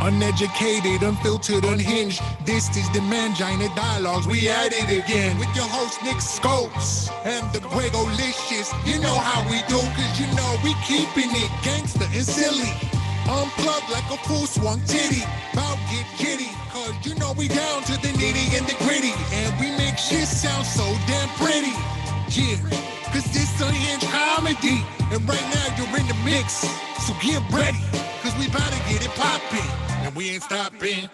Uneducated, unfiltered, unhinged. This is the Mangina Dialogues. We at it again with your host Nick Scopes and the TheGregalicious. You know how we do, cause you know we keeping it gangster and silly. Unplugged like a full swung titty. Bout get jitty, cause you know we down to the nitty and the gritty. And we make shit sound so damn pretty. Yeah, cause this unhinged comedy. And right now you're in the mix, so get ready, cause we bout to get it poppin'. And we ain't stopping.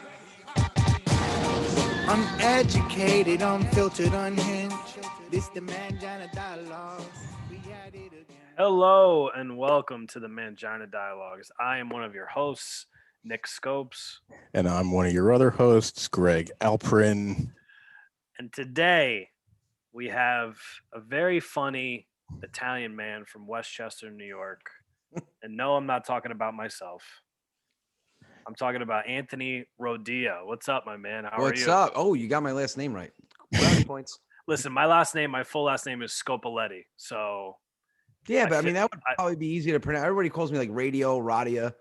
Uneducated, unfiltered, unhinged. This the Mangina Dialogues. We at it again. Hello and welcome to the Mangina Dialogues. I am one of your hosts, Nick Scopes. And I'm one of your other hosts, Greg Alprin. And today we have a very funny Italian man from Westchester, New York. And no, I'm not talking about myself. I'm talking about Anthony Rodia. What's up, my man? How are you? What's up? Oh, you got my last name right. Brownie points. Listen, my full last name is Scopoletti. So yeah, but I mean that would probably be easy to pronounce. Everybody calls me like Radio, Rodia.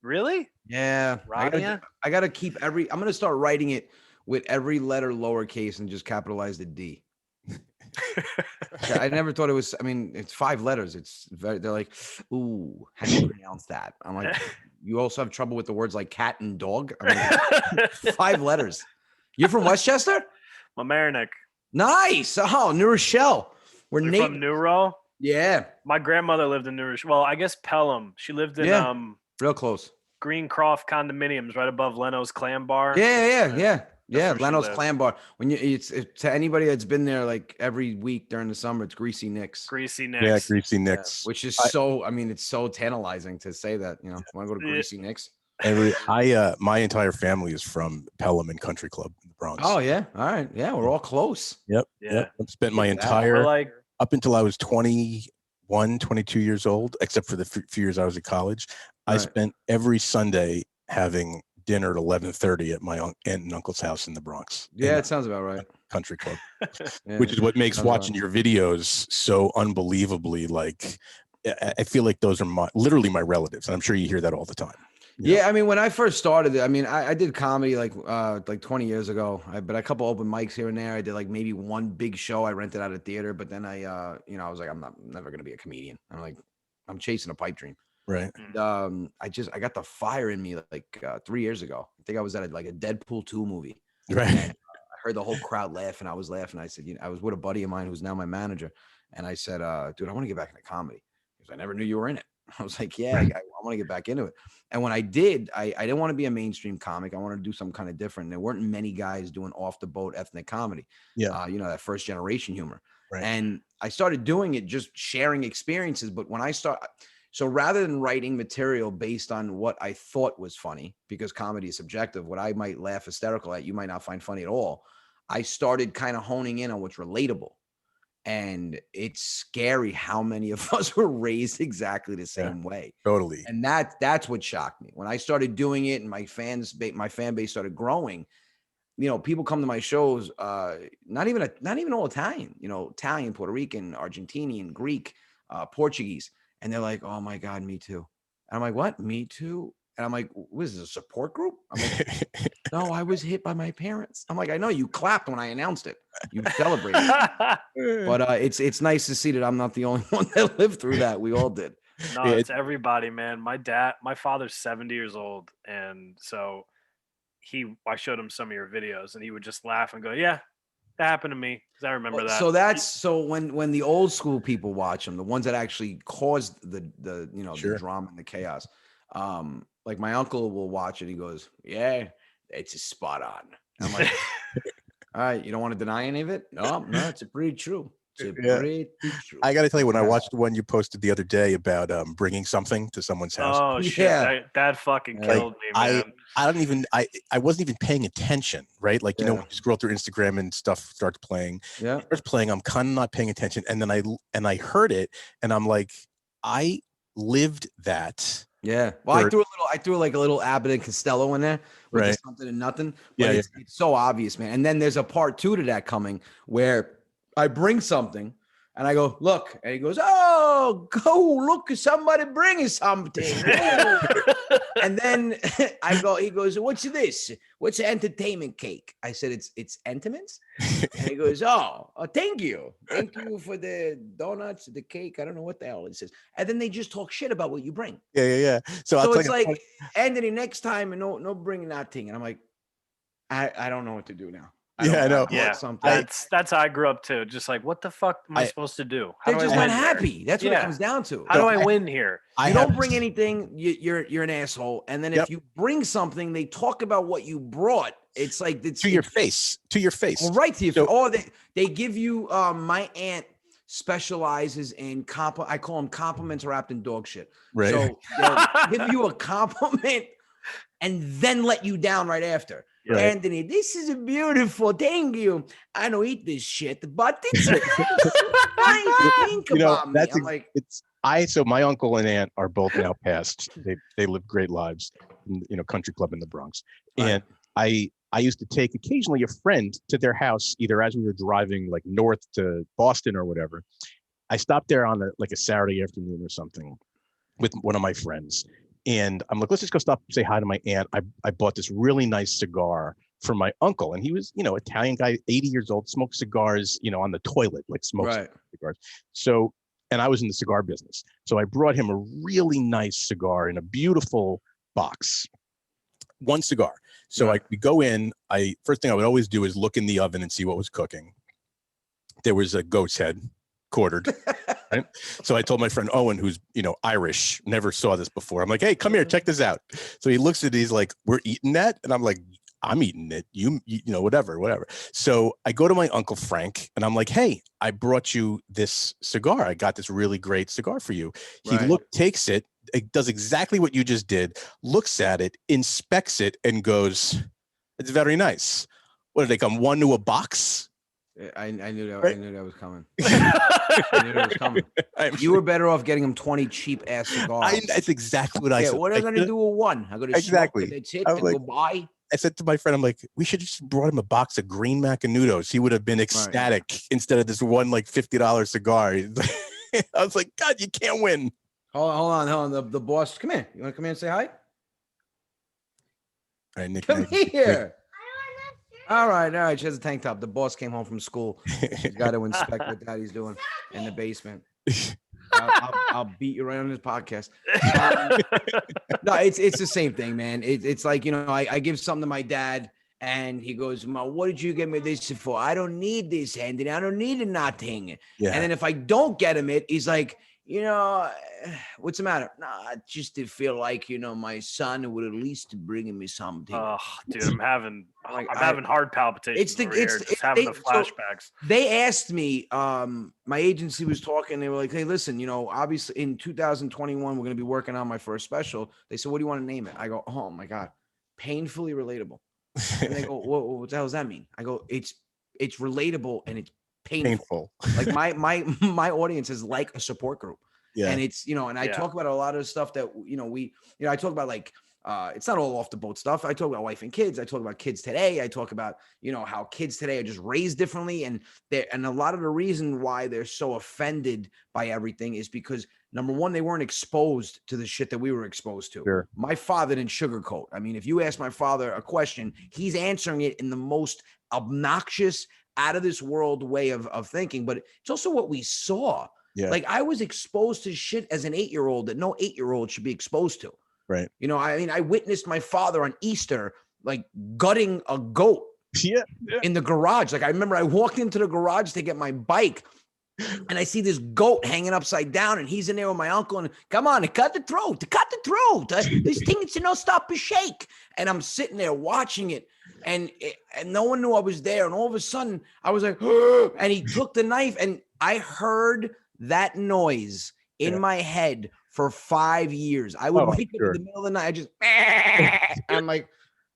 Really? Yeah. Rodia? I gotta keep I'm gonna start writing it with every letter lowercase and just capitalize the D. I never thought it was. I mean, it's 5 letters. They're like, ooh, how do you pronounce that? I'm like, you also have trouble with the words like cat and dog. I mean, 5 letters. You're from Westchester? Mamaroneck. Nice. Oh, New Rochelle. You're from New Row? Yeah. My grandmother lived in New Rochelle. Well, I guess Pelham. She lived in real close. Greencroft condominiums right above Leno's Clam Bar. Yeah, Leno's Clam Bar. When it's to anybody that's been there like every week during the summer, it's Greasy Nick's. Greasy Nick's. Yeah, Greasy Nick's. Which is it's so tantalizing to say that, you know, want to go to Greasy Nick's? My entire family is from Pelham and Country Club in the Bronx. Oh yeah. All right. Yeah, we're all close. Yep. Yeah. Yep. I've spent my entire up until I was 21, 22 years old, except for the few years I was at college. I spent every Sunday having dinner at 11:30 at my aunt and uncle's house in the Bronx. Yeah, it sounds about right. Country Club, which is what makes watching your videos so unbelievably like. I feel like those are literally my relatives, and I'm sure you hear that all the time. Yeah, I mean, when I first started, I mean, I did comedy like 20 years ago. But a couple open mics here and there. I did like maybe one big show I rented out a theater, but then I was like, I'm never gonna be a comedian. I'm chasing a pipe dream. Right. And I got the fire in me like 3 years ago. I think I was at like a Deadpool 2 movie. Right. And I heard the whole crowd laugh and I was laughing. I said, I was with a buddy of mine who's now my manager. And I said, dude, I want to get back into comedy. Because I never knew you were in it. I was like, yeah, I want to get back into it. And when I did, I didn't want to be a mainstream comic. I wanted to do something kind of different. And there weren't many guys doing off the boat ethnic comedy. Yeah. That first generation humor. Right. And I started doing it, just sharing experiences. But when I so rather than writing material based on what I thought was funny, because comedy is subjective, what I might laugh hysterical at, you might not find funny at all. I started kind of honing in on what's relatable. And it's scary how many of us were raised exactly the same way. Totally. And that's what shocked me. When I started doing it and my fan base started growing, people come to my shows, not even all Italian, Italian, Puerto Rican, Argentinian, Greek, Portuguese. And they're like, oh my God, me too. And I'm like, what? Me too? And I'm like, what is this, a support group? I'm like, no, I was hit by my parents. I'm like, I know you clapped when I announced it. You celebrated. But it's nice to see that I'm not the only one that lived through that. We all did. No, it's everybody, man. My father's 70 years old. And so I showed him some of your videos and he would just laugh and go, yeah, that happened to me. Because I remember that. So when the old school people watch them, the ones that actually caused the drama and the chaos, like my uncle will watch it. He goes, yeah, it's spot on. I'm like, all right, you don't want to deny any of it? No, it's pretty true. Pretty true. I got to tell you, when I watched the one you posted the other day about bringing something to someone's house. Oh shit, yeah. That fucking killed me, man. I wasn't even paying attention, right? Like, when you scroll through Instagram and stuff starts playing. Yeah. It starts playing, I'm kind of not paying attention. And then I heard it and I'm like, I lived that. Yeah. Well, I threw like a little Abbott and Costello in there with the something and nothing. But it's so obvious, man. And then there's a part 2 to that coming where I bring something and I go, look, and he goes, oh, go look, somebody bringing something. And then he goes, what's this? What's an entertainment cake? I said, it's Entenmann's. And he goes, oh, thank you. Thank you for the donuts, the cake. I don't know what the hell it says. And then they just talk shit about what you bring. Yeah. So it's like, Anthony, next time, no bring that thing. And I'm like, I don't know what to do now. I know. Yeah, that's how I grew up too. Just like, what the fuck am I supposed to do? They're just not happy. That's what it comes down to. How do I win here? You don't bring anything, you're an asshole. And then if you bring something, they talk about what you brought. It's like to your face. Well, right to your face. Oh, they give you. My aunt specializes in I call them compliments wrapped in dog shit. Right. So they'll give you a compliment and then let you down right after. Right. Anthony, this is beautiful. Thank you. I don't eat this shit, but it's nice. Think about me. I'm like, so my uncle and aunt are both now passed. They live great lives, in, country club in the Bronx. And I used to take occasionally a friend to their house, either as we were driving like north to Boston or whatever. I stopped there on a Saturday afternoon or something with one of my friends. And I'm like, let's just go stop and say hi to my aunt. I bought this really nice cigar for my uncle. And he was, Italian guy, 80 years old, smoked cigars, on the toilet, like smokes cigars. So, and I was in the cigar business. So I brought him a really nice cigar in a beautiful box. One cigar. So we go in, first thing I would always do is look in the oven and see what was cooking. There was a goat's head quartered. Right? So I told my friend Owen, who's, Irish, never saw this before. I'm like, hey, come here, check this out. So he looks at it, he's like, we're eating that? And I'm like, I'm eating it. You whatever. So I go to my Uncle Frank and I'm like, hey, I brought you this cigar. I got this really great cigar for you. He takes it does exactly what you just did, looks at it, inspects it, and goes, it's very nice. What did they come? One to a box? I knew that. Right? I knew that was coming. I knew that was coming. You were better off getting him 20 cheap ass cigars. That's exactly what I said. What am I going to do with one? I'm going to exactly. Smoke it, that's it, and go buy. I said to my friend, I'm like, we should just brought him a box of green Macanudos. He would have been ecstatic instead of this one $50 cigar. I was like, God, you can't win. Hold on. The boss, come here. You want to come here and say hi? All right, Nick. Come here. All right. She has a tank top. The boss came home from school. She's got to inspect what daddy's doing in the basement. I'll beat you right on this podcast. No, it's the same thing, man. It's like, I give something to my dad and he goes, what did you get me this for? I don't need this, Andy. I don't need nothing. Yeah. And then if I don't get him it, he's like, what's the matter? Nah, just to feel like, my son would at least bring me something. Oh, dude, I'm having heart palpitations. Just having the flashbacks. So they asked me, my agency was talking. They were like, hey, listen, obviously in 2021, we're going to be working on my first special. They said, what do you want to name it? I go, oh my God, painfully relatable. And they go, what the hell does that mean? I go, it's relatable and it's painful. Like my audience is like a support group. Yeah. And it's, and I talk about a lot of stuff that, I talk about like, it's not all off the boat stuff. I talk about wife and kids. I talk about kids today. I talk about, how kids today are just raised differently. And a lot of the reason why they're so offended by everything is because number one, they weren't exposed to the shit that we were exposed to. Sure. My father didn't sugarcoat. I mean, if you ask my father a question, he's answering it in the most obnoxious, out of this world way of thinking, but it's also what we saw. Yeah. Like I was exposed to shit as an 8-year-old that no 8-year-old should be exposed to. Right. I witnessed my father on Easter, like gutting a goat in the garage. Like I remember I walked into the garage to get my bike and I see this goat hanging upside down and he's in there with my uncle and come on, cut the throat. This thing is to no stop and shake. And I'm sitting there watching it and no one knew I was there. And all of a sudden I was like, and he took the knife and I heard that noise in my head for 5 years. I would wake up in the middle of the night. I just, I'm like,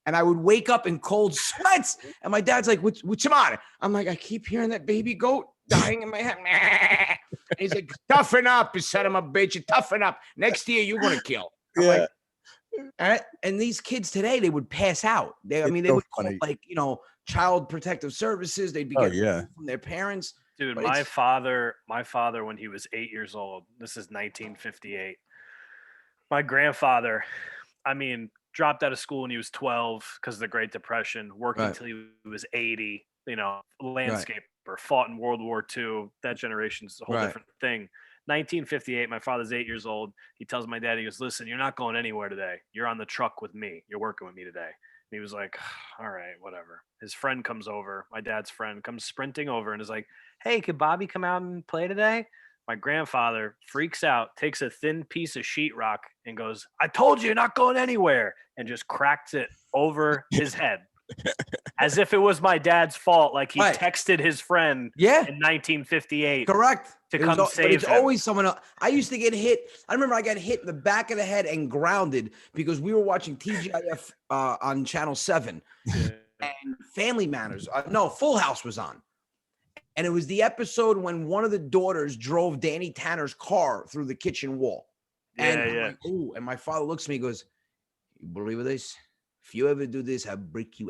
and I would wake up in cold sweats. And my dad's like, what's the matter? I'm like, I keep hearing that baby goat dying in my head. And he's like, toughen up, you son of a bitch. Toughen up. Next year, you're going to kill. I'm like, and these kids today, they would pass out. They would call like, child protective services. They'd be getting from their parents. Dude, my father, when he was 8 years old, this is 1958. My grandfather, I mean, dropped out of school when he was 12 because of the Great Depression, worked until he was 80, you know, landscaper, fought in World War II. That generation's a whole different thing. 1958, my father's 8 years old. He tells my dad, he goes, listen, you're not going anywhere today. You're on the truck with me. You're working with me today. And he was like, all right, whatever. His friend comes over. My dad's friend comes sprinting over and is like, hey, could Bobby come out and play today? My grandfather freaks out, takes a thin piece of sheetrock and goes, I told you you're not going anywhere, and just cracks it over his head. As if it was my dad's fault. Like he texted his friend in 1958. Correct. To come save him. It's always someone else. I used to get hit. I remember I got hit in the back of the head and grounded because we were watching TGIF on Channel 7 and Family Matters. No, Full House was on. And it was the episode when one of the daughters drove Danny Tanner's car through the kitchen wall. And I'm like, ooh, and my father looks at me and goes, you believe this? If you ever do this, I break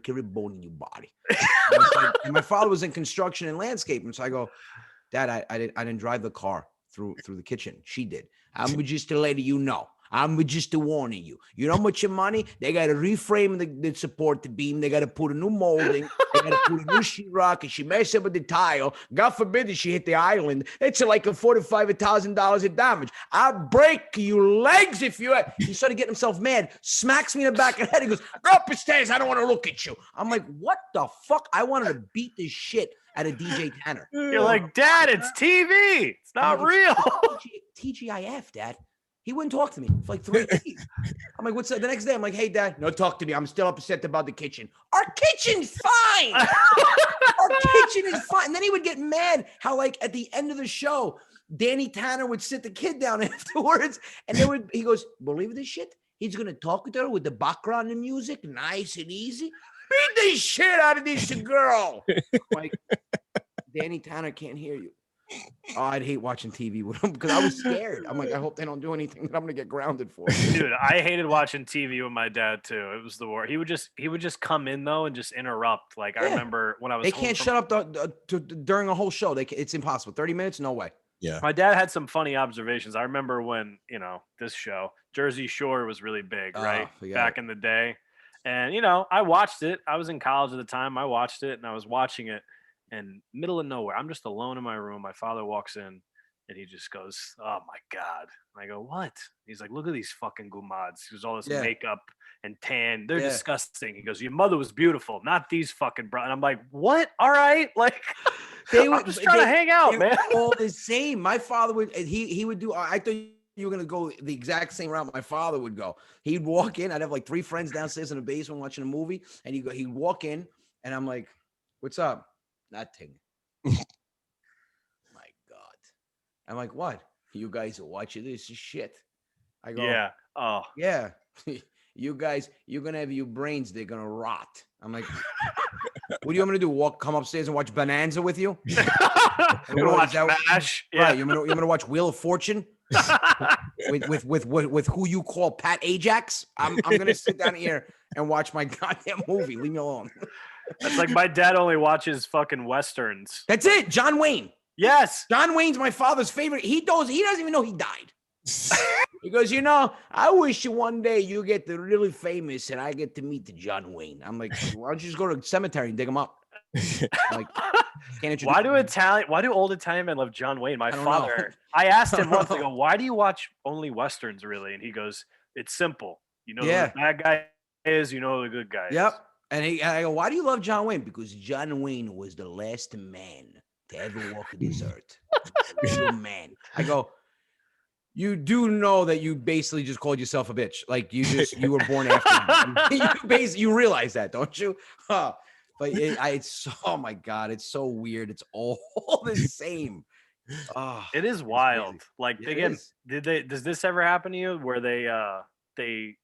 every bone in your body. And my father was in construction and landscaping. So I go, Dad, I didn't drive the car through the kitchen. She did. I'm just to let you know. I'm just warning you. You know how much money? They got to reframe the support beam. They got to put a new molding. They got to put a new sheetrock. And she messed up with the tile. God forbid that she hit the island. It's like a $45,000 of damage. I'll break your legs if you. He started getting himself mad. Smacks me in the back of the head. He goes, go up the stairs. I don't want to look at you. I'm like, what the fuck? I wanted to beat the shit out of DJ Tanner. You're like, Dad, it's TV. It's not real. TGIF, Dad. He wouldn't talk to me for like 3 days. I'm like, what's up? The next day, I'm like, hey, Dad, no, talk to me. I'm still upset about the kitchen. Our kitchen's fine. Our kitchen is fine. And then he would get mad how, like, at the end of the show, Danny Tanner would sit the kid down afterwards. And he goes, believe this shit? He's going to talk with her with the background and music, nice and easy. Beat the shit out of this girl. Like, Danny Tanner can't hear you. Oh, I'd hate watching TV with him because I was scared. I'm like, I hope they don't do anything that I'm gonna get grounded for. Dude, I hated watching TV with my dad too. It was the worst. He would just come in though and just interrupt. Like I remember when I was. They can't shut up during a whole show. It's impossible. 30 minutes, no way. Yeah. My dad had some funny observations. I remember when this show Jersey Shore was really big, right? Back in the day, and I watched it. I was in college at the time. I watched it and I was watching it. And middle of nowhere, I'm just alone in my room. My father walks in and he just goes, oh my God. And I go, what? He's like, look at these fucking gumads. There's all this makeup and tan. They're disgusting. He goes, your mother was beautiful, not these fucking bro. And I'm like, what? All right. Like, I'm just trying to hang out, man. All the same. My father would, he would do, I thought you were going to go the exact same route my father would go. He'd walk in. I'd have like 3 friends downstairs in the basement watching a movie. And he'd walk in and I'm like, what's up? Nothing. My God. I'm like, what? You guys are watching this shit. I go, yeah. Oh, yeah. You guys, you're going to have your brains. They're going to rot. I'm like, what do you want me to do? Come upstairs and watch Bonanza with you? You're going to watch MASH? Yeah. Right. You're going to watch Wheel of Fortune? with who you call Pat Ajax? I'm going to sit down here and watch my goddamn movie. Leave me alone. That's like my dad only watches fucking Westerns. That's it. John Wayne. Yes. John Wayne's my father's favorite. He doesn't even know he died. He goes, I wish one day you get the really famous and I get to meet the John Wayne. I'm like, why don't you just go to the cemetery and dig him up? Like, why do old Italian men love John Wayne? My father, I asked him once, I go, why do you watch only Westerns really? And he goes, it's simple. You know who the bad guy is, you know who the good guy is. And I go, why do you love John Wayne? Because John Wayne was the last man to ever walk this earth. Real man. I go, you do know that you basically just called yourself a bitch. Like you were born after. You realize that, don't you? But it's oh my God, it's so weird. It's all the same. Oh, it is wild. Like again, does this ever happen to you where they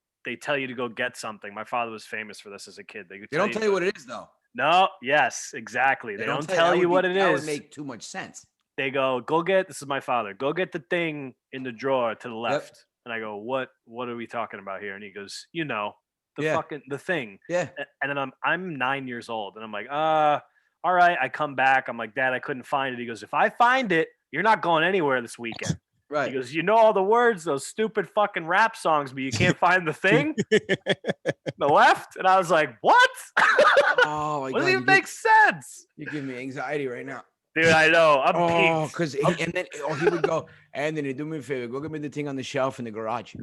tell you to go get something? My father was famous for this as a kid. They don't tell you what it is, though. No, yes, exactly. They don't tell you what it is. That would make too much sense. They go get, this is my father, go get the thing in the drawer to the left. Yep. And I go, what are we talking about here? And he goes, the thing. Yeah. And then I'm 9 years old. And I'm like, all right. I come back. I'm like, Dad, I couldn't find it. He goes, if I find it, you're not going anywhere this weekend. Right. He goes, you know all the words, those stupid fucking rap songs, but you can't find the thing, the left. And I was like, what? Oh my God. Doesn't even make sense. You're giving me anxiety right now. Dude, I know. I'm peaked. Because and then he would go, Anthony, do me a favor, go get me the thing on the shelf in the garage.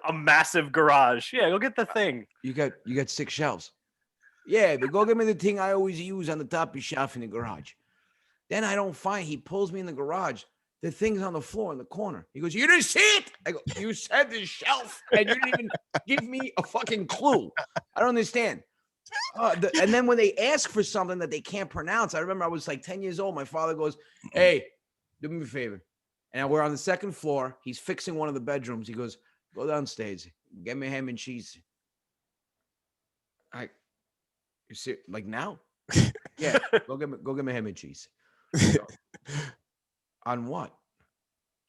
A massive garage. Yeah, go get the thing. You got 6 shelves. Yeah, but go get me the thing I always use on the top of the shelf in the garage. Then I don't find. He pulls me in the garage. The thing's on the floor in the corner. He goes, you didn't see it? I go, you said the shelf, and you didn't even give me a fucking clue. I don't understand. And then when they ask for something that they can't pronounce, I remember I was like 10 years old. My father goes, hey, do me a favor. And we're on the 2nd floor. He's fixing one of the bedrooms. He goes, go downstairs. Get me ham and cheese. You see, like now? Yeah, go get me ham and cheese. On what?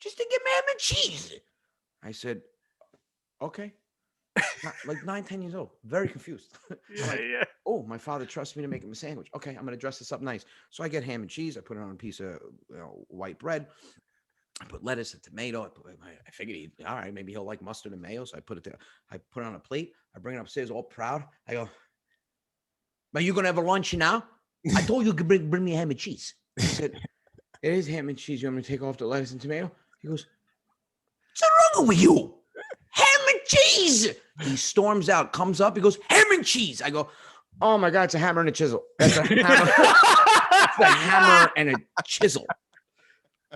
Just to get me ham and cheese. I said, okay. Like 9, 10 years old, very confused. Yeah. Oh, my father trusts me to make him a sandwich. Okay, I'm gonna dress this up nice. So I get ham and cheese. I put it on a piece of white bread. I put lettuce and tomato. I figured all right, maybe he'll like mustard and mayo. So I put it there. I put it on a plate. I bring it upstairs, all proud. I go, are you gonna have a lunch now? I told you to bring me ham and cheese. I said, it is ham and cheese. You want me to take off the lettuce and tomato? He goes, what's wrong with you? Ham and cheese. He storms out, comes up. He goes, ham and cheese. I go, oh my God, it's a hammer and a chisel. That's a hammer. It's a hammer and a chisel.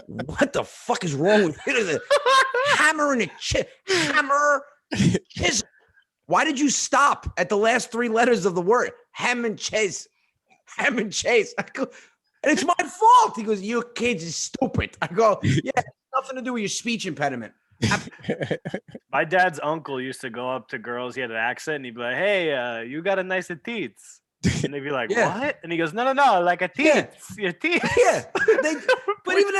What the fuck is wrong with it? Is a hammer and a hammer, chisel. Why did you stop at the last 3 letters of the word? Ham and chase. Ham and chase. I go, and it's my fault. He goes, your kids is stupid. I go, yeah, it's nothing to do with your speech impediment. My dad's uncle used to go up to girls. He had an accent, and he'd be like, "Hey, you got a nice teeth," and they'd be like, "What?" And he goes, "No, like a teeth, your teeth." Yeah, but even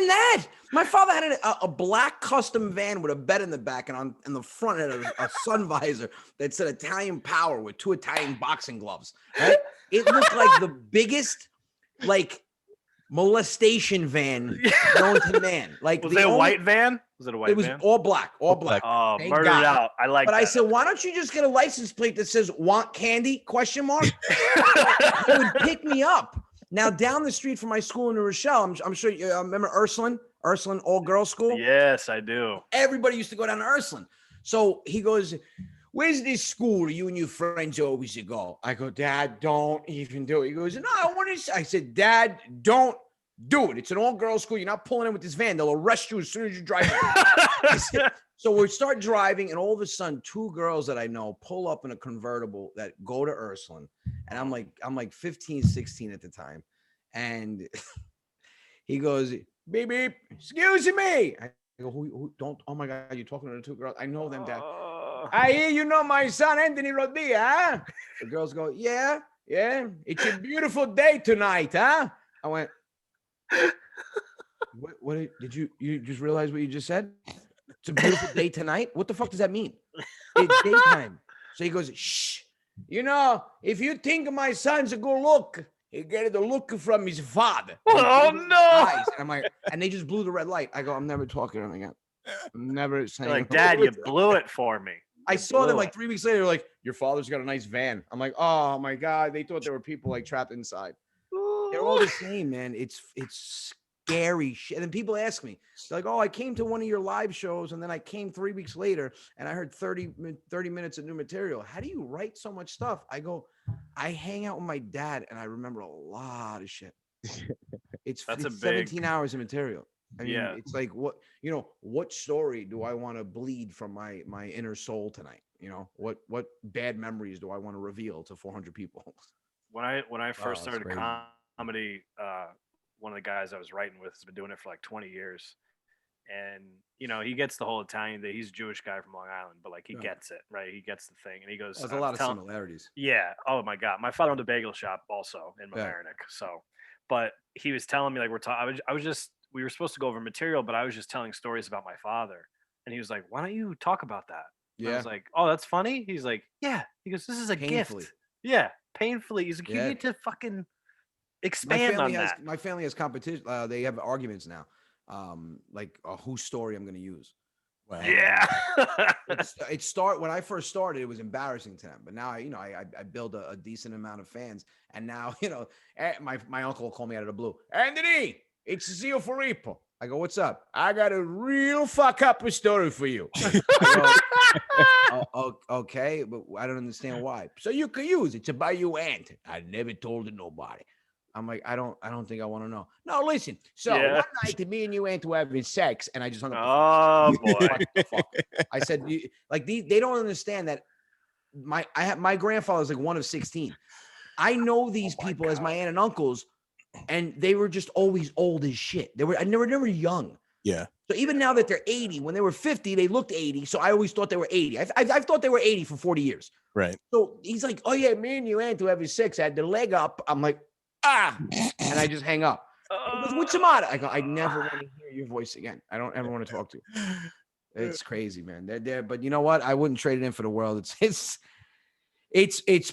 that, my father had a black custom van with a bed in the back, and in the front had a sun visor that said Italian Power with 2 Italian boxing gloves. Right? It looked like the biggest, molestation van known to man. Like, was it a white van? Was it a white van? It was all black. Oh, murdered out. I like that. But I said, why don't you just get a license plate that says "Want candy?" ? He would pick me up. Now, down the street from my school in New Rochelle, I'm sure you remember Ursuline all-girls school? Yes, I do. Everybody used to go down to Ursuline. So he goes, where's this school you and your friends always go? I go, Dad, don't even do it. He goes, no, I want to. I said, Dad, don't do it. It's an all-girls school. You're not pulling in with this van. They'll arrest you as soon as you drive in. So we start driving, and all of a sudden, 2 girls that I know pull up in a convertible that go to Ursuline. And I'm like 15, 16 at the time. And he goes, beep, beep, excuse me. I go, who don't, oh my God, you're talking to the 2 girls. I know them, Dad. I hear you know my son, Anthony Rodia, huh? The girls go, yeah. It's a beautiful day tonight, huh? I went, what did you just realize what you just said? It's a beautiful day tonight. What the fuck does that mean? It's daytime. So he goes, shh. You know, if you think my son's a good look, he get the look from his father. Oh no! And I'm like, and they just blew the red light. I go, I'm never talking to him again. I'm never saying. You're like, Dad, you blew it for me. I saw them like 3 weeks later. Like, your father's got a nice van. I'm like, oh my God. They thought there were people like trapped inside. They're all the same, man. It's scary shit. And then people ask me, they're like, oh, I came to one of your live shows, and then I came 3 weeks later and I heard 30 minutes of new material. How do you write so much stuff? I go, I hang out with my dad and I remember a lot of shit. It's 17 hours of material. I mean, it's like, what story do I want to bleed from my inner soul tonight? What bad memories do I want to reveal to 400 people? When I first started comedy, one of the guys I was writing with has been doing it for like 20 years. And, he gets the whole Italian thing. He's a Jewish guy from Long Island, but he gets it, right? He gets the thing. And he goes, there's a lot of similarities. Yeah. Oh my God. My father owned a bagel shop also in Mamaroneck. So, but he was telling me we were supposed to go over material, but I was just telling stories about my father. And he was like, why don't you talk about that? And I was like, oh, that's funny. He's like, yeah. He goes, this is a gift. Yeah. Painfully. He's like, you need to fucking expand on that. My family has competition. They have arguments now. like whose story I'm going to use. Wow. Yeah. When I first started, it was embarrassing to them, but now I build a decent amount of fans, and now my uncle will call me out of the blue. Anthony, it's Zio Filippo. I go, what's up? I got a real fuck up story for you. I go, okay, but I don't understand why. So you can use it to buy you aunt. I never told it nobody. I'm like, I don't think I want to know. No, listen. So one night, me and you aunt were having sex, and I just hung up. Oh boy! What the fuck? I said, they don't understand that my grandfather's like one of 16. I know these people as my aunt and uncles, and they were just always old as shit. They were never young. Yeah. So even now that they're 80, when they were 50, they looked 80. So I always thought they were 80. I've thought they were 80 for 40 years. Right. So he's like, oh yeah, me and you aunt who have 6 had the leg up. I'm like, and I just hang up. What's-a-matta? I go, I never want to hear your voice again. I don't ever want to talk to you. It's crazy, man. They're there, but you know what? I wouldn't trade it in for the world. It's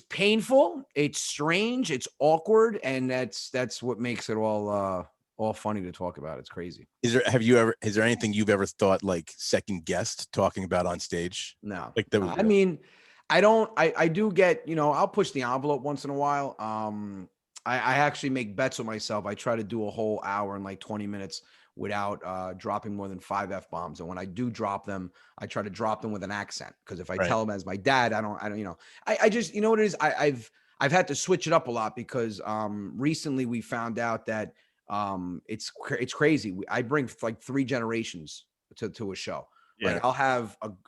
painful. It's strange. It's awkward, and that's what makes it all funny to talk about. It's crazy. Is there anything you've ever thought like second guessed talking about on stage? No. Like that was I mean, I don't. I do get. I'll push the envelope once in a while. I actually make bets with myself. I try to do a whole hour in like 20 minutes without dropping more than 5 F-bombs. And when I do drop them, I try to drop them with an accent. Because if I tell them as my dad, I don't, I just, you know what it is? I've had to switch it up a lot because recently we found out that it's crazy. I bring like 3 generations to a show. Yeah. Like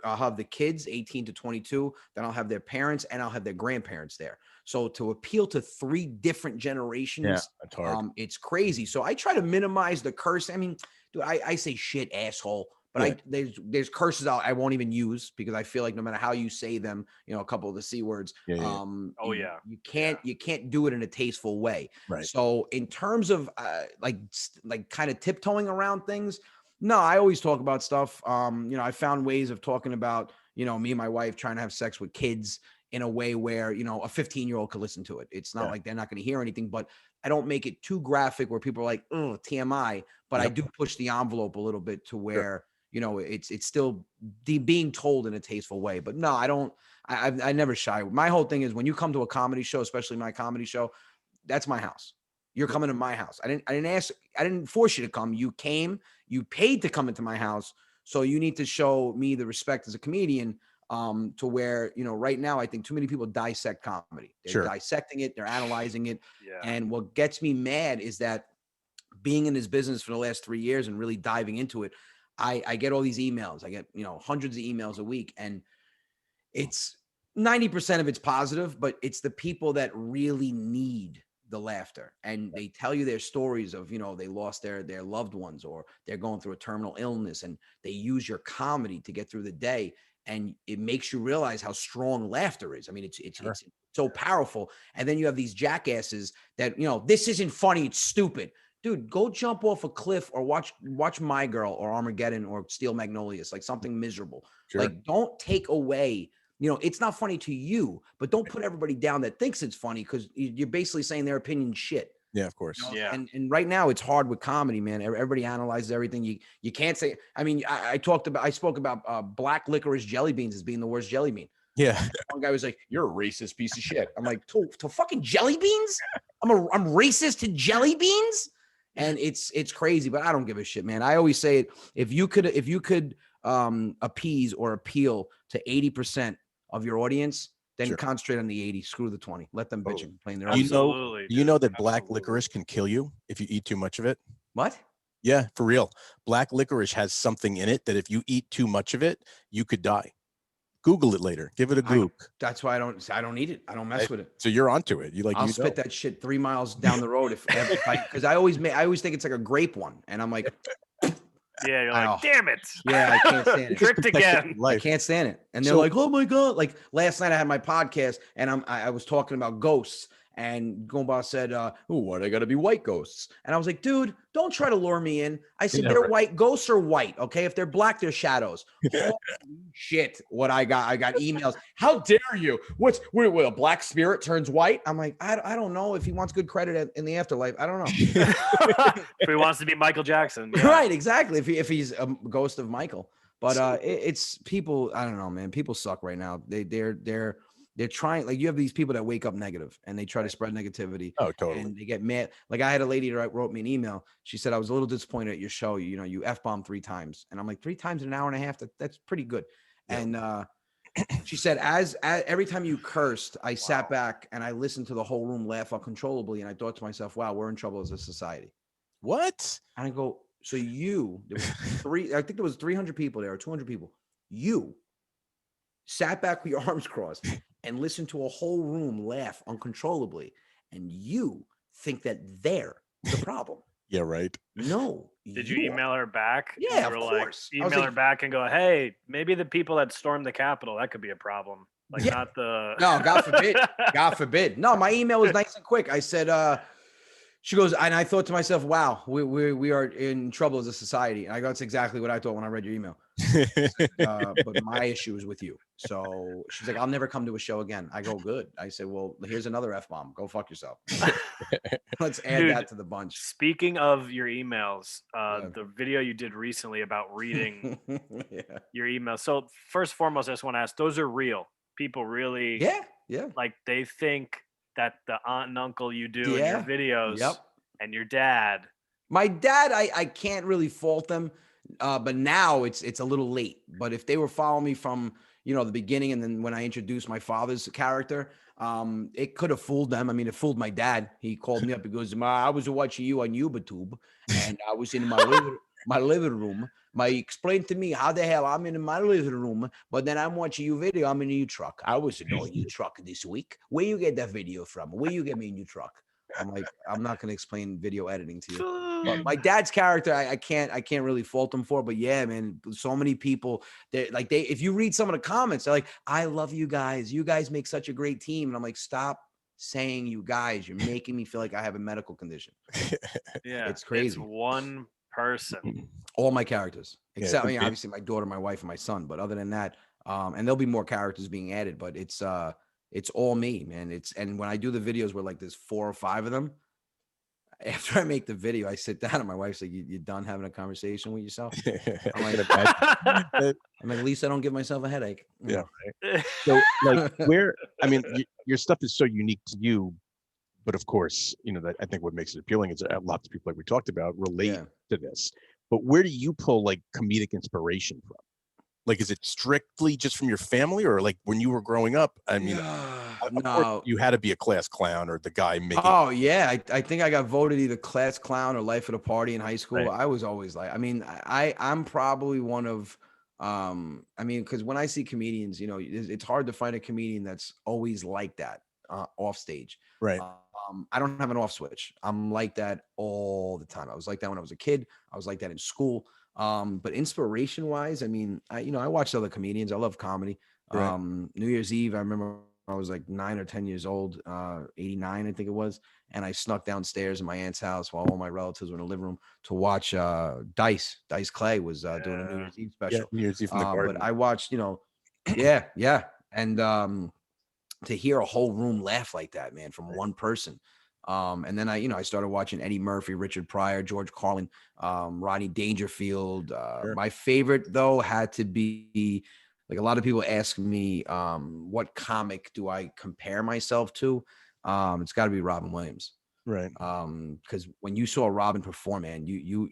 I'll have the kids 18 to 22, then I'll have their parents and I'll have their grandparents there. So to appeal to 3 different generations, that's hard. It's crazy. So I try to minimize the curse. I mean, dude, I say shit, asshole, but there's curses I won't even use because I feel like no matter how you say them, a couple of the C words, you can't do it in a tasteful way. Right. So in terms of like kind of tiptoeing around things, no, I always talk about stuff. I found ways of talking about, me and my wife trying to have sex with kids in a way where, a 15-year-old could listen to it. It's not like they're not going to hear anything, but I don't make it too graphic where people are like, oh, TMI, but I do push the envelope a little bit to where, it's still being told in a tasteful way. But no, I don't, I never shy. My whole thing is when you come to a comedy show, especially my comedy show, that's my house. You're coming to my house. I didn't force you to come. You came, you paid to come into my house. So you need to show me the respect as a comedian to where, right now, I think too many people dissect comedy. They're dissecting it. They're analyzing it. Yeah. And what gets me mad is that being in this business for the last 3 years and really diving into it, I get all these emails. I get, hundreds of emails a week, and it's 90% of it's positive, but it's the people that really need the laughter, and they tell you their stories of, they lost their loved ones, or they're going through a terminal illness, and they use your comedy to get through the day. And it makes you realize how strong laughter is. I mean, it's so powerful. And then you have these jackasses that, this isn't funny, it's stupid. Dude, go jump off a cliff or watch My Girl or Armageddon or Steel Magnolias, like something miserable. Sure. Like, don't take away, it's not funny to you, but don't put everybody down that thinks it's funny, because you're basically saying their opinion shit. Yeah, of course. Yeah. And right now it's hard with comedy, man. Everybody analyzes everything. You can't say, I mean, I spoke about black licorice jelly beans as being the worst jelly bean. Yeah. One guy was like, "You're a racist piece of shit." I'm like, to fucking jelly beans? I'm racist to jelly beans? And it's crazy, but I don't give a shit, man. I always say it. If you could appease or appeal to 80% of your audience, then concentrate on the 80. Screw the 20. Let them bitch and complain. You know that black licorice can kill you if you eat too much of it? What? Yeah, for real. Black licorice has something in it that if you eat too much of it, you could die. Google it later. Give it a goog. That's why I don't eat it. I don't mess with it. So you're onto it. I'll spit that shit 3 miles down the road because I always think it's like a grape one, and I'm like, yeah, you're like, damn it. Yeah, I can't stand it. Tricked again. I can't stand it. And they're like, oh my God. Like last night I had my podcast and I was talking about ghosts, And Goomba said, why they gotta be white ghosts? And I was like, dude, don't try to lure me in. I said, they're white. Ghosts are white. Okay. If they're black, they're shadows. Holy shit. What I got emails. How dare you? What a black spirit turns white? I'm like, I don't know if he wants good credit in the afterlife. I don't know. If he wants to be Michael Jackson. Yeah. Right. Exactly. If he's a ghost of Michael. But it's people. I don't know, man. People suck right now. They're trying, like, you have these people that wake up negative and they try to spread negativity. Oh, totally. And they get mad. Like, I had a lady that wrote me an email. She said, I was a little disappointed at your show. You F-bombed 3 times. And I'm like, 3 times in an hour and a half? That's pretty good. Yeah. And she said, as every time you cursed, I sat back and I listened to the whole room laugh uncontrollably. And I thought to myself, wow, we're in trouble as a society. What? And I go, so there was I think there was 300 people there or 200 people. You sat back with your arms crossed and listen to a whole room laugh uncontrollably, and you think that they're the problem. Yeah, right. No. Did you email her back? Yeah, of course. Email her back and go, hey, maybe the people that stormed the Capitol, that could be a problem. Like, not the... No, God forbid. God forbid. No, my email was nice and quick. I said, she goes, and I thought to myself, wow, we are in trouble as a society. And I go, that's exactly what I thought when I read your email. But my issue is with you. So she's like, I'll never come to a show again. I go, good. I said, well, here's another F-bomb. Go fuck yourself. Let's add that to the bunch. Speaking of your emails, the video you did recently about reading your emails. So first and foremost, I just want to ask, those are real. People really, like, they think that the aunt and uncle you do in your videos and your dad. My dad, I can't really fault them. But now it's a little late. But if they were following me from, the beginning, and then when I introduced my father's character, it could have fooled them. I mean, it fooled my dad. He called me up. He goes, I was watching you on YouTube, and I was in my living room. He explained to me how the hell I'm in my living room, but then I'm watching your video. I'm in a new truck. I was in a new truck this week. Where you get that video from? Where you get me a new truck? I'm like, I'm not going to explain video editing to you. But my dad's character, I can't really fault him for. But yeah, man, so many people, if you read some of the comments, they're like, I love you guys. You guys make such a great team. And I'm like, stop saying you guys. You're making me feel like I have a medical condition. Yeah, it's crazy. It's one person. All my characters, except obviously my daughter, my wife, and my son. But other than that, and there'll be more characters being added. But it's all me, man. And when I do the videos where like there's 4 or 5 of them, after I make the video, I sit down and my wife's like, you done having a conversation with yourself? I'm like, at least I don't give myself a headache. Yeah. Right. So like your stuff is so unique to you, but of course, that I think what makes it appealing is lots of people, like we talked about, relate to this. But where do you pull like comedic inspiration from? Like, is it strictly just from your family, or like when you were growing up? I mean, no, you had to be a class clown or the guy making. Oh yeah, I think I got voted either class clown or life of the party in high school. Right. I was always like, I'm probably one of, because when I see comedians, it's hard to find a comedian that's always like that off stage. Right. I don't have an off switch. I'm like that all the time. I was like that when I was a kid. I was like that in school. But inspiration wise, I watched other comedians. I love comedy. Right. New Year's Eve, I remember I was like 9 or 10 years old, 89, I think it was. And I snuck downstairs in my aunt's house while all my relatives were in the living room to watch Dice Clay was doing a New Year's Eve special. Yeah, New Year's Eve from the garden. But I watched, yeah. And to hear a whole room laugh like that, man, from one person. And then I started watching Eddie Murphy, Richard Pryor, George Carlin, Rodney Dangerfield. Sure. My favorite though had to be, like, a lot of people ask me, what comic do I compare myself to? It's got to be Robin Williams. Right. Because when you saw Robin perform, man, you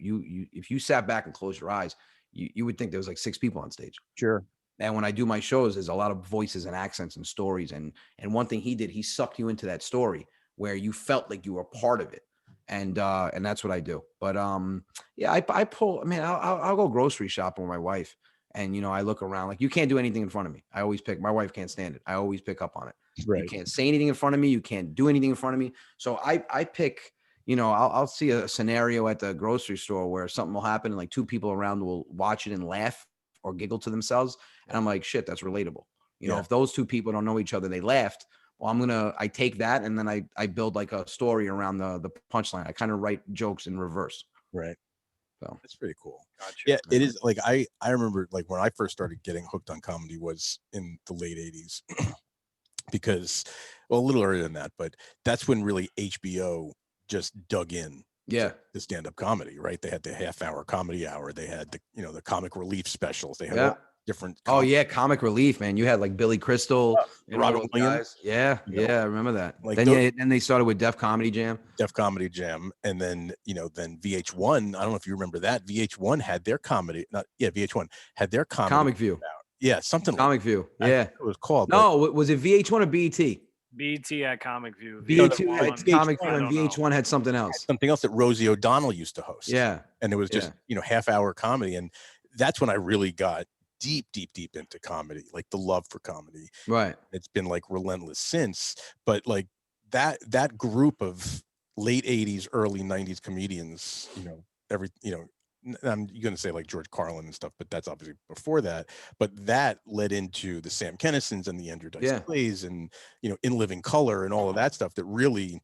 if you sat back and closed your eyes, you would think there was like 6 people on stage. Sure. And when I do my shows, there's a lot of voices and accents and stories. And one thing he did, he sucked you into that story where you felt like you were part of it. And that's what I do. But I pull, I'll go grocery shopping with my wife. And, I look around, like, you can't do anything in front of me. I always pick, my wife can't stand it. I always pick up on it. Right. You can't say anything in front of me. You can't do anything in front of me. So I pick, I'll see a scenario at the grocery store where something will happen and like 2 people around will watch it and laugh or giggle to themselves. And I'm like, shit, that's relatable. If those 2 people don't know each other, they laughed, well, I take that and then I build like a story around the punchline. I kind of write jokes in reverse. Right. So that's pretty cool. Gotcha. Yeah, it is. Like I remember like when I first started getting hooked on comedy was in the late 80s because, well, a little earlier than that, but that's when really HBO just dug in yeah. to stand-up comedy, right? They had the half-hour comedy hour. They had the, you know, the comic relief specials. They had all different. Oh yeah, comic relief, man. You had like Billy Crystal and all Robin those Williams. guys. Yeah, You know, yeah, I remember that. like Then they started with Def Comedy Jam. Def Comedy Jam, and then, you know, then VH1. I don't know if you remember that. VH1 had their comedy. VH1 had their comedy. Comic View. Out. Yeah, something Comic like View. I Yeah, it was called. No, was it VH1 or BET? BT at Comic View. BET VH1, had Comic View, and VH1 had something else. Something else that Rosie O'Donnell used to host. Yeah, and it was just you know, half-hour comedy, and that's when I really got deep into comedy, like the love for comedy. Right. It's been like relentless since, but like that group of late 80s, early 90s comedians, you know, I'm going to say like George Carlin and stuff, but that's obviously before that. But that led into the Sam Kinnisons and the Andrew Dice Clays and, you know, In Living Color and all of that stuff that really.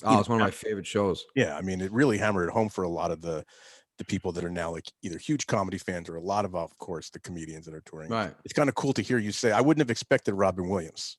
Oh, it's one of my favorite shows. Yeah, I mean, it really hammered it home for a lot of the people that are now like either huge comedy fans or a lot of course, the comedians that are touring. Right. It's kind of cool to hear you say, I wouldn't have expected Robin Williams.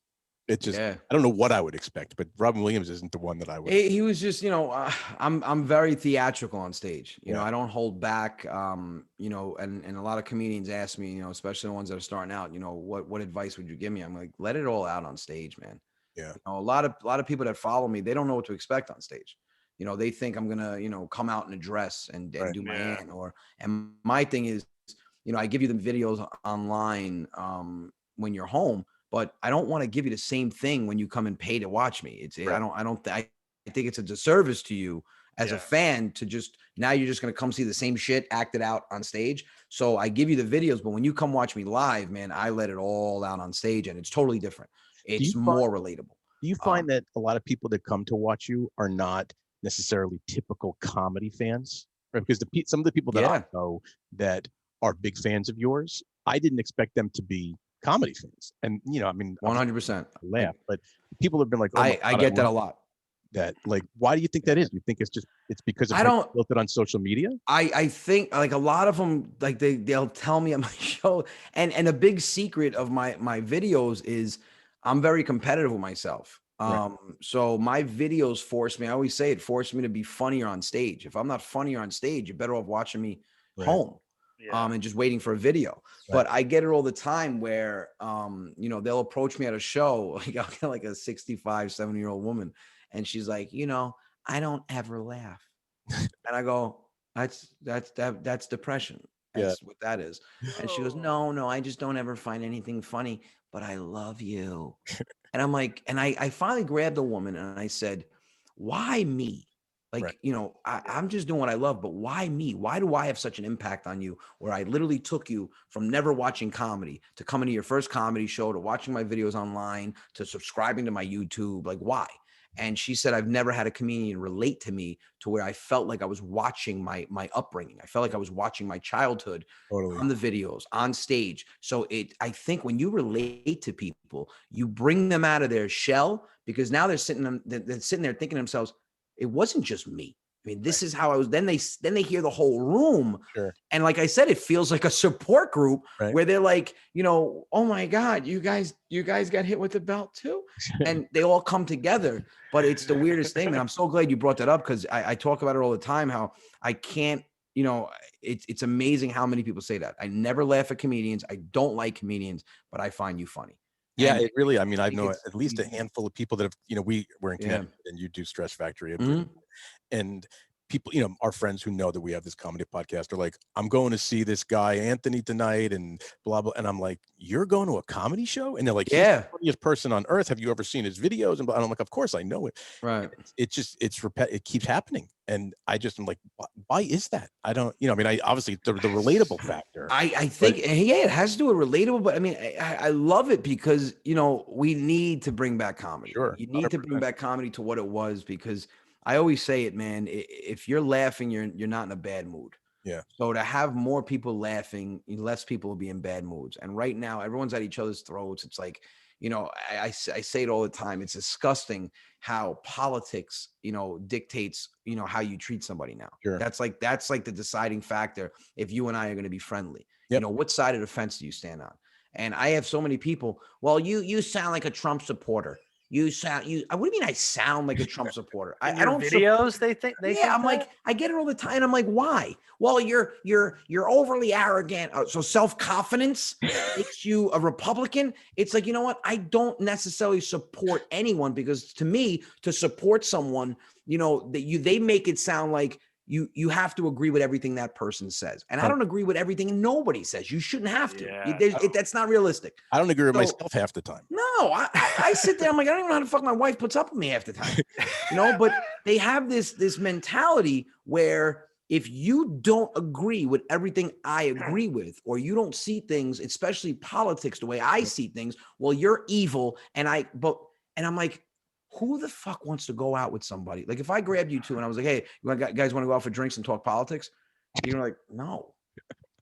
It just, I don't know what I would expect, but Robin Williams isn't the one that I would. He was just, you know, I'm very theatrical on stage. You know, I don't hold back. You know, and a lot of comedians ask me, you know, especially the ones that are starting out, you know, what advice would you give me? I'm like, let it all out on stage, man. Yeah. You know, a lot of people that follow me, they don't know what to expect on stage. You know, they think I'm gonna, you know, come out in a dress and do my aunt and my thing is, you know, I give you the videos online when you're home, but I don't want to give you the same thing when you come and pay to watch me. I think it's a disservice to you as a fan to just, now you're just going to come see the same shit acted out on stage. So I give you the videos, but when you come watch me live, man, I let it all out on stage and it's totally different. It's more relatable. Do you find that a lot of people that come to watch you are not necessarily typical comedy fans? Right? Because some of the people that I know that are big fans of yours, I didn't expect them to be comedy fans. And, you know, I mean, 100%. I laugh, but people have been like, I get that a lot. That, like, why do you think that is? Do you think it's because of how you built it on social media? I think like a lot of them, like they'll tell me on my show, and a big secret of my videos is I'm very competitive with myself. So my videos force me, I always say it forced me to be funnier on stage. If I'm not funnier on stage, you're better off watching me home. And just waiting for a video. But I get it all the time where, you know, they'll approach me at a show, like I'll get like a 65, 70-year-old woman. And she's like, you know, I don't ever laugh. And I go, that's depression. That's what that is. And she goes, no, I just don't ever find anything funny, but I love you. And I'm like, and I finally grabbed the woman and I said, why me? Like, you know, I'm just doing what I love, but why me? Why do I have such an impact on you where I literally took you from never watching comedy to coming to your first comedy show, to watching my videos online, to subscribing to my YouTube? Like, why? And she said, I've never had a comedian relate to me to where I felt like I was watching my upbringing. I felt like I was watching my childhood on the videos, on stage. So I think when you relate to people, you bring them out of their shell, because now they're sitting there thinking to themselves, it wasn't just me. I mean, this is how I was. Then they hear the whole room. And like I said, it feels like a support group where they're like, you know, oh my God, you guys got hit with the belt too. And they all come together. But it's the weirdest thing. And I'm so glad you brought that up, because I talk about it all the time, how I can't, you know, it's amazing how many people say that. I never laugh at comedians. I don't like comedians, but I find you funny. Yeah, it really, I mean, I know at least a handful of people that have, you know, we're in Connecticut and you do Stress Factory. And people, you know, our friends who know that we have this comedy podcast are like, I'm going to see this guy, Anthony, tonight and blah, blah. And I'm like, you're going to a comedy show? And they're like, he's the funniest person on earth. Have you ever seen his videos? And I'm like, of course I know it. Right. It keeps happening. And I'm like, why is that? I don't, you know, I mean, obviously the relatable factor. I think, it has to do with relatable, but I mean, I love it because, you know, we need to bring back comedy. Sure. You need 100%. To bring back comedy to what it was, because I always say it, man, if you're laughing, you're not in a bad mood. Yeah. So to have more people laughing, less people will be in bad moods. And right now, everyone's at each other's throats. It's like, you know, I say it all the time. It's disgusting how politics, you know, dictates, you know, how you treat somebody now. Sure. That's like the deciding factor if you and I are going to be friendly. Yep. You know, what side of the fence do you stand on? And I have so many people, well, you sound like a Trump supporter. What do you mean I sound like a Trump supporter? I don't videos they think I'm that? Like, I get it all the time. And I'm like, why? Well, you're overly arrogant. So self-confidence makes you a Republican. It's like, you know what? I don't necessarily support anyone, because to me, to support someone, you know, they make it sound like you have to agree with everything that person says. And I don't agree with everything nobody says. You shouldn't have to. Yeah. That's not realistic. I don't agree with myself half the time. No, I sit there, I'm like, I don't even know how the fuck my wife puts up with me half the time. You know, but they have this mentality where if you don't agree with everything I agree with, or you don't see things, especially politics, the way I see things, well, you're evil. And I'm like, who the fuck wants to go out with somebody? Like, if I grabbed you two and I was like, hey, you guys want to go out for drinks and talk politics? You're like, no,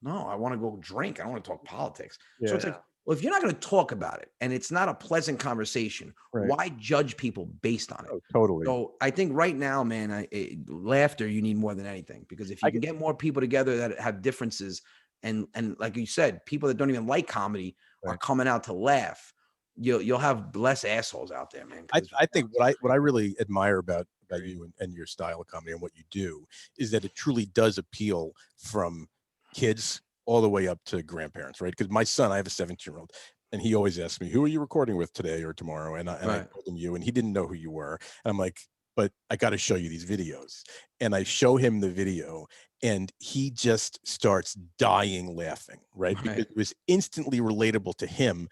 I want to go drink. I don't want to talk politics. Yeah. So it's like, well, if you're not going to talk about it and it's not a pleasant conversation, why judge people based on it? Oh, totally. So I think right now, man, laughter, you need more than anything, because if you can get more people together that have differences, and like you said, people that don't even like comedy are coming out to laugh, you'll have less assholes out there, man. I think what I really admire about you and your style of comedy and what you do is that it truly does appeal from kids all the way up to grandparents, right? Because my son, I have a 17-year-old, and he always asks me, who are you recording with today or tomorrow? And I told him you, and he didn't know who you were. And I'm like, but I got to show you these videos. And I show him the video, and he just starts dying laughing, right? Because it was instantly relatable to him,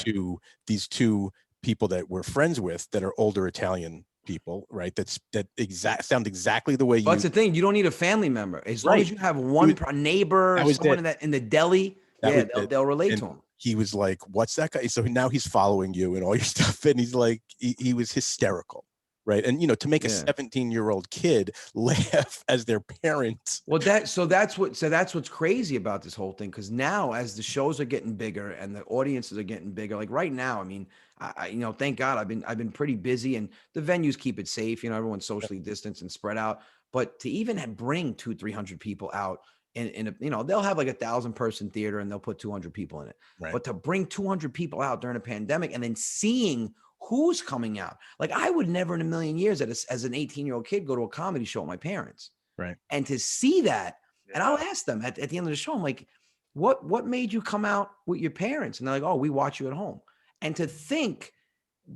to these two people that we're friends with that are older Italian people, right? That sound exactly the way you. That's the thing. You don't need a family member. As long as you have one neighbor, someone in the deli, they'll relate to him. He was like, what's that guy? So now he's following you and all your stuff. And he's like, he was hysterical. Right. And, you know, to make a 17-year-old kid laugh as their parents. Well, that's what's crazy about this whole thing. Because now, as the shows are getting bigger and the audiences are getting bigger, like right now, I mean, I you know, thank God I've been pretty busy, and the venues keep it safe. You know, everyone's socially distanced and spread out. But to even bring 200-300 people out in a, you know, they'll have like 1,000-person theater and they'll put 200 people in it. Right. But to bring 200 people out during a pandemic and then seeing who's coming out. Like, I would never in a million years as an 18-year-old kid go to a comedy show with my parents. Right. And to see that, and I'll ask them at the end of the show, I'm like, what made you come out with your parents? And they're like, oh, we watch you at home. And to think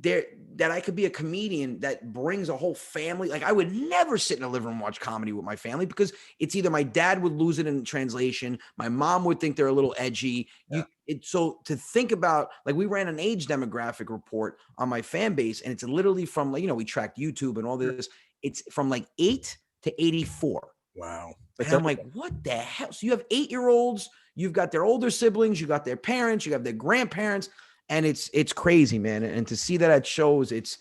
that I could be a comedian that brings a whole family. Like, I would never sit in a living room and watch comedy with my family, because it's either my dad would lose it in translation, my mom would think they're a little edgy. Yeah. So to think about, like, we ran an age demographic report on my fan base, and it's literally from, like, you know, we tracked YouTube and all this. It's from like 8 to 84. Wow. And I'm like, what the hell? So you have 8-year-olds, you've got their older siblings, you got their parents, you have their grandparents. And it's crazy, man. And to see that at shows, it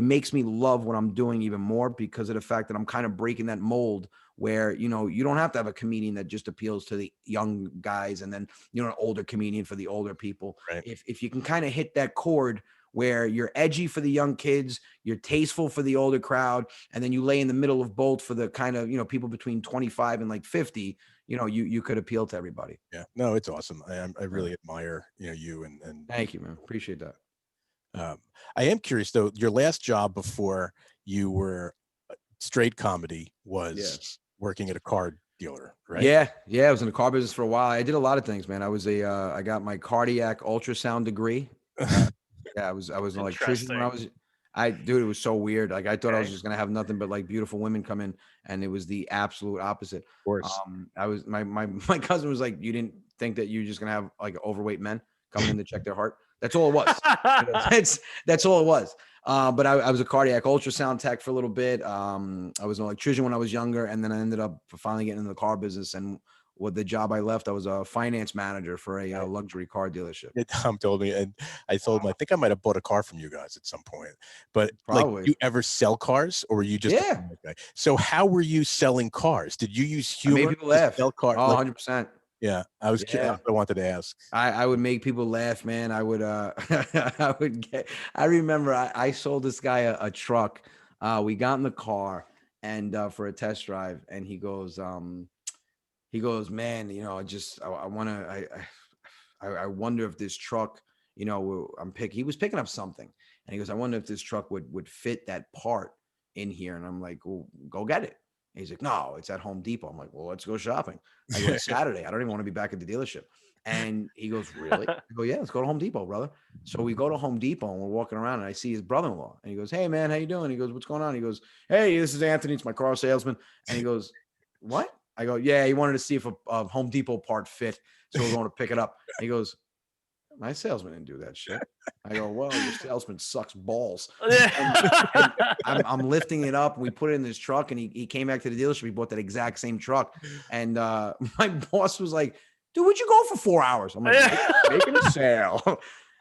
makes me love what I'm doing even more, because of the fact that I'm kind of breaking that mold where, you know, you don't have to have a comedian that just appeals to the young guys and then, you know, an older comedian for the older people. Right. If you can kind of hit that chord where you're edgy for the young kids, you're tasteful for the older crowd, and then you lay in the middle of both for the kind of, you know, people between 25 and like 50, you know, you could appeal to everybody. Yeah, no, it's awesome. I really admire, you know, you and thank you, man. Appreciate that. I am curious though, your last job before you were straight comedy was working at a car dealer, right? Yeah. I was in the car business for a while. I did a lot of things, man. I was I got my cardiac ultrasound degree. I was an electrician when dude, it was so weird. Like, I thought I was just going to have nothing but like beautiful women come in, and it was the absolute opposite. Of course. I was, my cousin was like, you didn't think that you were just going to have like overweight men coming in to check their heart? That's all it was. That's all it was. But I was a cardiac ultrasound tech for a little bit. I was an electrician when I was younger, and then I ended up finally getting into the car business. And with the job I left, I was a finance manager for a luxury car dealership. Tom told me, and I told him, I think I might have bought a car from you guys at some point. But probably. Like, you ever sell cars, or were you just So how were you selling cars? Did you use humor? I made people laugh. Sell cars? Oh, 100%. Yeah, I was. Yeah. I wanted to ask. I would make people laugh, man. I would I remember I sold this guy a truck. We got in the car and for a test drive, and he goes, man, I wonder if this truck, he was picking up something, and he goes, I wonder if this truck would fit that part in here. And I'm like, well, go get it. And he's like, no, it's at Home Depot. I'm like, well, let's go shopping. I go, it's Saturday. I don't even want to be back at the dealership. And he goes, really? I go, yeah, let's go to Home Depot, brother. So we go to Home Depot and we're walking around, and I see his brother-in-law, and he goes, hey man, how you doing? He goes, what's going on? He goes, hey, this is Anthony. It's my car salesman. And he goes, what? I go, yeah, he wanted to see if a Home Depot part fit. So we're going to pick it up. And he goes, my salesman didn't do that shit. I go, well, your salesman sucks balls. And I'm lifting it up, and we put it in this truck, and he came back to the dealership. He bought that exact same truck. And my boss was like, dude, what'd you go for 4 hours? I'm like, making a sale.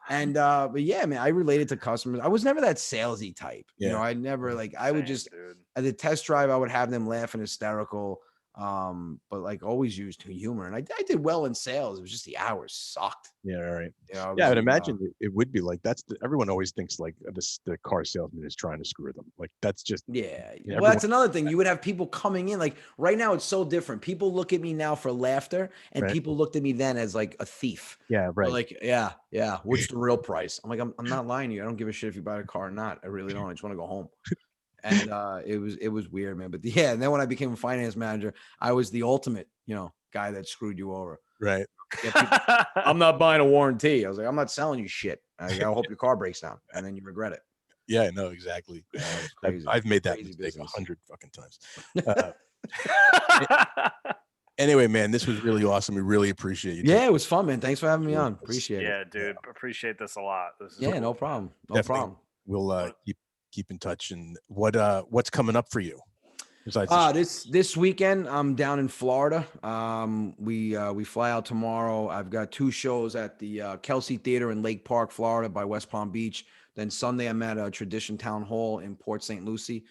And but yeah, man, I related to customers. I was never that salesy type. Yeah. I never I would just at the test drive, I would have them laughing hysterical. But like always used humor, and I did well in sales. It was just the hours sucked. Yeah, all right. Yeah, I would imagine it would be like everyone always thinks like the car salesman is trying to screw them. Like that's just well, that's another thing. You would have people coming in like right now. It's so different. People look at me now for laughter, and people looked at me then as like a thief. Yeah, right. They're like, yeah. What's the real price? I'm like, I'm not lying to you. I don't give a shit if you buy a car or not. I really don't. I just want to go home. And it was weird, man. But yeah, and then when I became a finance manager, I was the ultimate, guy that screwed you over. Right. I'm not buying a warranty. I was like, I'm not selling you shit. I hope your car breaks down, and then you regret it. Yeah, no, exactly. I've made that mistake 100 fucking times. Anyway, man, this was really awesome. We really appreciate you. Yeah, it was fun, man. Thanks for having me on. Appreciate it. Yeah, dude. Appreciate this a lot. Cool. No problem. No problem. We'll keep in touch. And what's coming up for you? Besides this weekend, I'm down in Florida. We fly out tomorrow. I've got 2 shows at the Kelsey Theater in Lake Park, Florida, by West Palm Beach. Then Sunday, I'm at Tradition Town Hall in Port St. Lucie.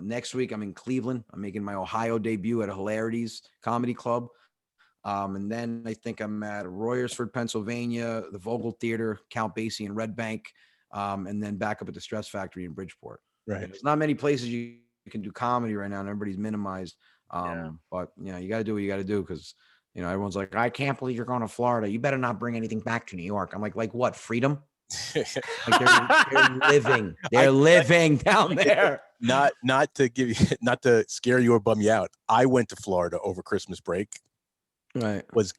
Next week, I'm in Cleveland. I'm making my Ohio debut at Hilarities Comedy Club. And then I think I'm at Royersford, Pennsylvania, the Vogel Theater, Count Basie in Red Bank, and then back up at the Stress Factory in Bridgeport. Right. There's not many places you can do comedy right now, and everybody's minimized. But you got to do what you got to do, because everyone's like, I can't believe you're going to Florida. You better not bring anything back to New York. I'm like what? Freedom? Like they're living down there. Not to scare you or bum you out. I went to Florida over Christmas break. Right. Was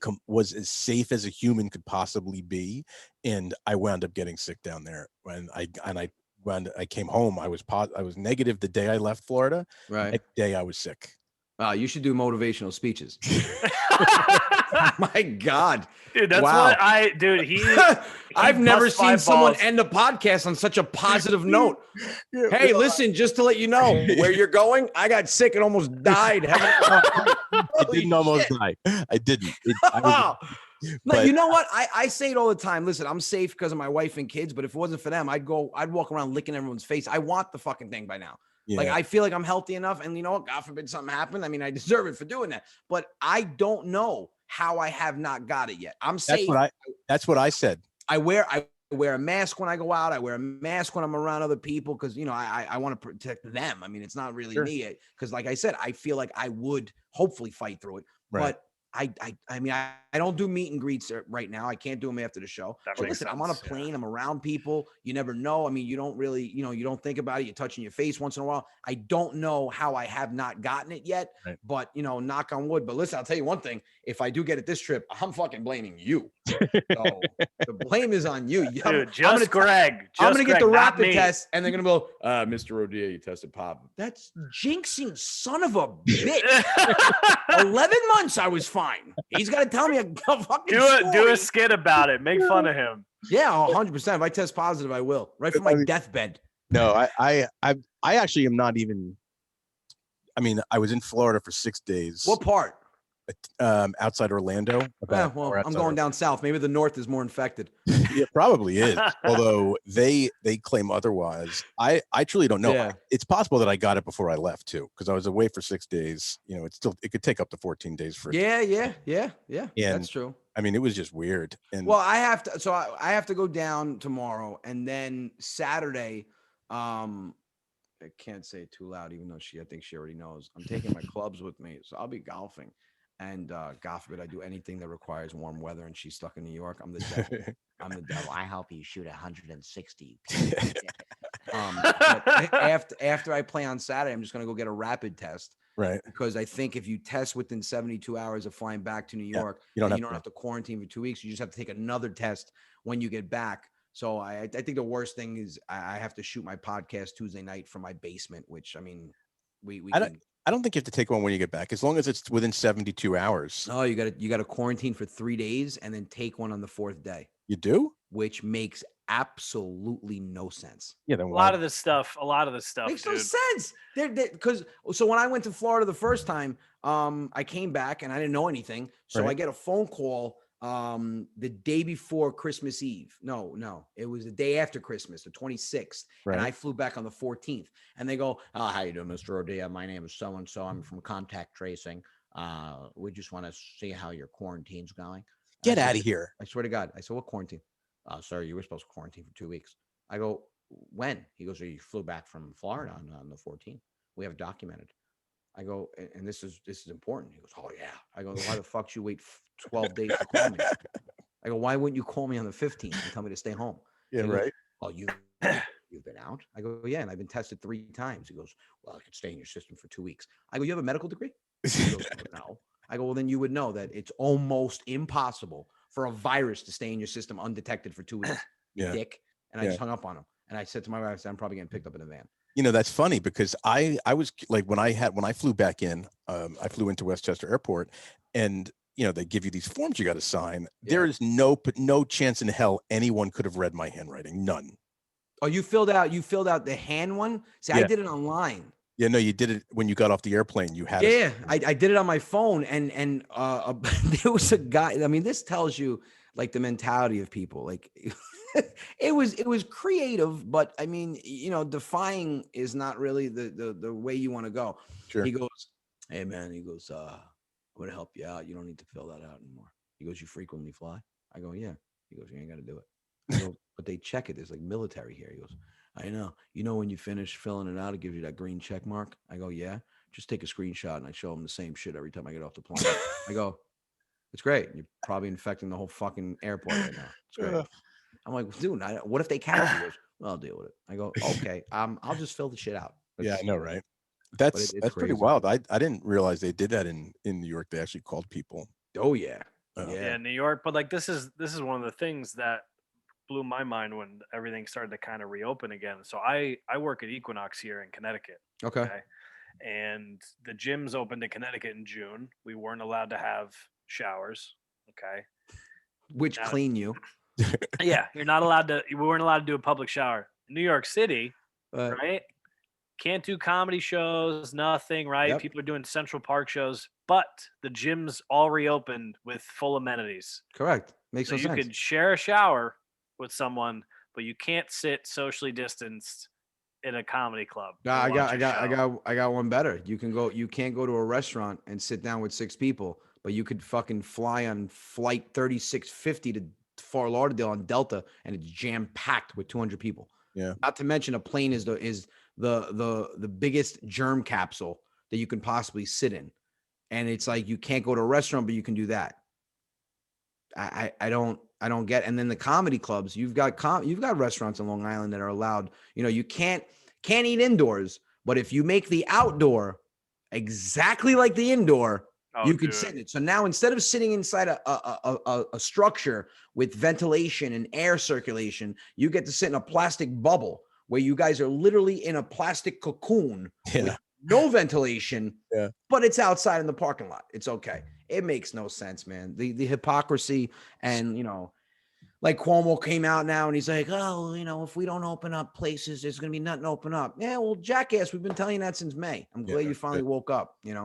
as safe as a human could possibly be, and I wound up getting sick down there. When I came home, I was negative the day I left Florida. Right. The day I was sick. You should do motivational speeches. My God, dude, that's what I've never seen someone end a podcast on such a positive note. Hey, listen, just to let you know where you're going, I got sick and almost died. I didn't almost die. I didn't. No, you know what? I say it all the time. Listen, I'm safe because of my wife and kids, but if it wasn't for them, I'd walk around licking everyone's face. I want the fucking thing by now. Yeah. Like, I feel like I'm healthy enough, and you know what? God forbid something happened. I mean, I deserve it for doing that, but I don't know how I have not got it yet. I'm safe. That's what I said. I wear a mask when I go out. I wear a mask when I'm around other people, because I want to protect them. I mean, it's not really me, because like I said, I feel like I would hopefully fight through it, but I mean, I don't do meet and greets right now. I can't do them after the show. But listen, I'm on a plane. I'm around people. You never know. I mean, you don't really, you don't think about it. You're touching your face once in a while. I don't know how I have not gotten it yet, but knock on wood. But listen, I'll tell you one thing. If I do get it this trip, I'm fucking blaming you. So the blame is on you. Dude, I'm gonna get the rapid test, and they're gonna go, Mr. Rodia, you tested positive. That's jinxing, son of a bitch. 11 months I was fine. He's got to tell me a fucking do a skit about it. Make fun of him. Yeah, 100%. If I test positive, I will. Right from my deathbed. No, I actually am not even. I mean, I was in Florida for 6 days. What part? outside Orlando. Well, I'm going down south. Maybe the north is more infected. It probably is. Although they claim otherwise. I truly don't know. Yeah. It's possible that I got it before I left too, because I was away for 6 days. You know, it could take up to 14 days for it. Yeah. And, That's true. I mean, it was just weird. And well, I have to go down tomorrow, and then Saturday. I can't say it too loud, even though I think she already knows. I'm taking my clubs with me, so I'll be golfing. And God forbid I do anything that requires warm weather, and she's stuck in New York. I'm the devil. I'm the devil. I help you shoot 160. After I play on Saturday, I'm just gonna go get a rapid test. Right. Because I think if you test within 72 hours of flying back to New York, you don't have to quarantine for 2 weeks. You just have to take another test when you get back. So I think the worst thing is I have to shoot my podcast Tuesday night from my basement, which I mean, I don't think you have to take one when you get back, as long as it's within 72 hours. Oh, you got to quarantine for 3 days and then take one on the 4th day. You do? Which makes absolutely no sense. Yeah, then a lot of this stuff makes no sense. Because so when I went to Florida the first time, I came back and I didn't know anything. So I get a phone call the day before Christmas Eve. No, it was the day after Christmas, the 26th. Right. And I flew back on the 14th. And they go, "Oh, how you doing, Mr. Rodia? My name is so-and-so. I'm from contact tracing. We just want to see how your quarantine's going." Get out of here. I swear to God. I said, "What quarantine?" "Sir, you were supposed to quarantine for 2 weeks." I go, "When?" He goes, "You flew back from Florida on the 14th. We have it documented." I go, "And this is important." He goes, "Oh yeah." I go, "Why the fuck should you wait 12 days to call me?" I go, "Why wouldn't you call me on the 15th and tell me to stay home?" Yeah, goes, right. "Oh, you've been out?" I go, "Yeah, and I've been tested 3 times." He goes, "Well, I could stay in your system for 2 weeks." I go, "You have a medical degree?" He goes, "No." I go, "Well, then you would know that it's almost impossible for a virus to stay in your system undetected for 2 weeks, you dick." And I just hung up on him. And I said to my wife, I said, "I'm probably getting picked up in a van." You know, that's funny because I was like, when I flew back in, I flew into Westchester Airport, and you know, they give you these forms you got to sign. Yeah. There is no chance in hell anyone could have read my handwriting. None. Oh, you filled out the hand one? See, I did it online. Yeah, no, you did it when you got off the airplane. You had I did it on my phone, and there was a guy. I mean, this tells you like the mentality of people. Like it was creative, but I mean, you know, defying is not really the way you want to go. Sure. He goes, "Hey man," he goes, "I'm gonna help you out. You don't need to fill that out anymore." He goes, "You frequently fly?" I go, "Yeah." He goes, "You ain't got to do it." I go, "But they check it. There's like military here." He goes, "I know. You know, when you finish filling it out, it gives you that green check mark." I go, "Yeah." Just take a screenshot, and I show him the same shit every time I get off the plane. I go, "It's great. You're probably infecting the whole fucking airport right now. It's great." I'm like, "Dude, what if they catch you?" He goes, "Well, I'll deal with it." I go, "Okay, I'll just fill the shit out." Yeah, I know, right? That's pretty wild. I didn't realize they did that in New York. They actually called people. Oh yeah. Yeah, New York. But like this is one of the things that blew my mind when everything started to kind of reopen again. So I work at Equinox here in Connecticut. Okay. And the gyms opened in Connecticut in June. We weren't allowed to have showers. Okay. Which clean you. Yeah, we weren't allowed to do a public shower. In New York City, right? Can't do comedy shows, nothing, right? Yep. People are doing Central Park shows, but the gyms all reopened with full amenities. Correct. Makes no sense. You could share a shower with someone, but you can't sit socially distanced in a comedy club. I got one better. You can't go to a restaurant and sit down with 6 people, but you could fucking fly on flight 3650 to Fort Lauderdale on Delta, and it's jam packed with 200 people. Yeah. Not to mention a plane is the biggest germ capsule that you can possibly sit in, and it's like you can't go to a restaurant, but you can do that. I don't get. And then the comedy clubs, you've got restaurants in Long Island that are allowed. You know, you can't eat indoors, but if you make the outdoor exactly like the indoor, you can sit in it. So now instead of sitting inside a structure with ventilation and air circulation, you get to sit in a plastic bubble where you guys are literally in a plastic cocoon with no ventilation, but it's outside in the parking lot. It's okay. It makes no sense, man. The hypocrisy and, you know, like Cuomo came out now and he's like, oh, if we don't open up places, there's going to be nothing to open up. Yeah, well, jackass, we've been telling you that since May. I'm glad you finally woke up, It